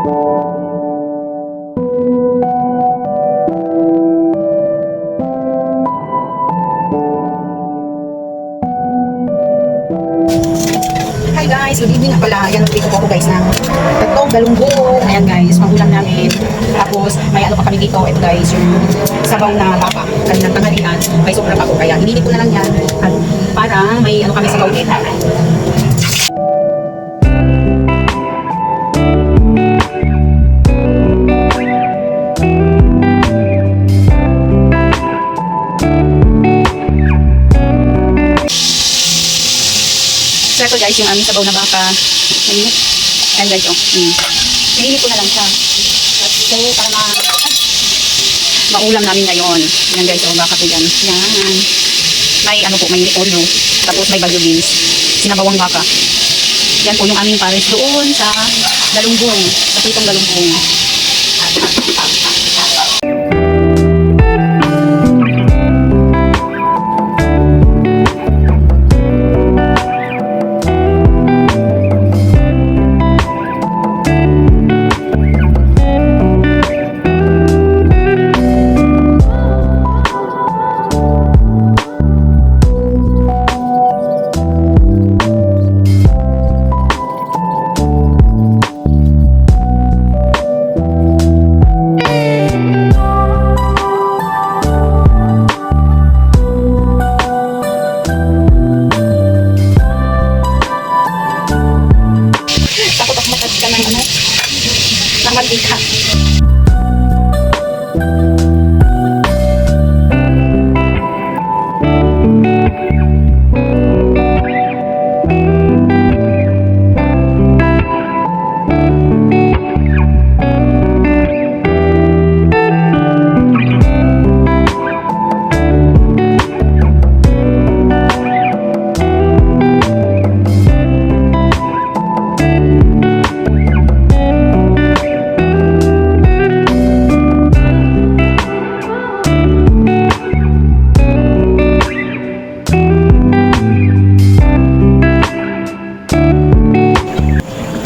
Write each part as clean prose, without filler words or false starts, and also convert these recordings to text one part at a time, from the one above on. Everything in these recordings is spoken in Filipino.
Hi guys, good evening nga pala. Ayan, dito po ako guys ng tatlong galunggong. Ayan guys, pangulam namin. Tapos may ano pa kami dito. Ito guys, yung sabaw na baka. Kaninang tanghalian. May sobra pa ko. Kaya hininit ko na lang yan. At para may ano kami sabaw din. So ito guys, yung aming sabaw na baka. Mainit. Ayan guys, oh. Mainit ko na lang siya. So, para maulam namin ngayon. Ayan guys, oh, baka po yan. Yan. May ano po, may repolyo. Tapos may bagyo beans. Sinabawang baka. Yan po yung aming pares doon sa galunggong. Sa pitong galunggong. Ng mantika.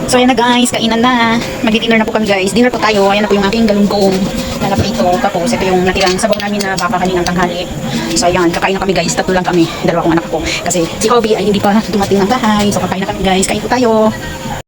So ayan na guys, kainan na. Magdi-dinner na po kami guys. Dinner po tayo. Ayan na po yung aking galunggong na naprito. Tapos ito yung natirang sabaw namin na baka kaninang tanghali. So ayan, kakain na kami guys. Tatlo lang kami. Dalawa kong anak ko. Kasi si Hobby ay hindi pa dumating ng bahay. So kakain na kami guys. Kain po tayo.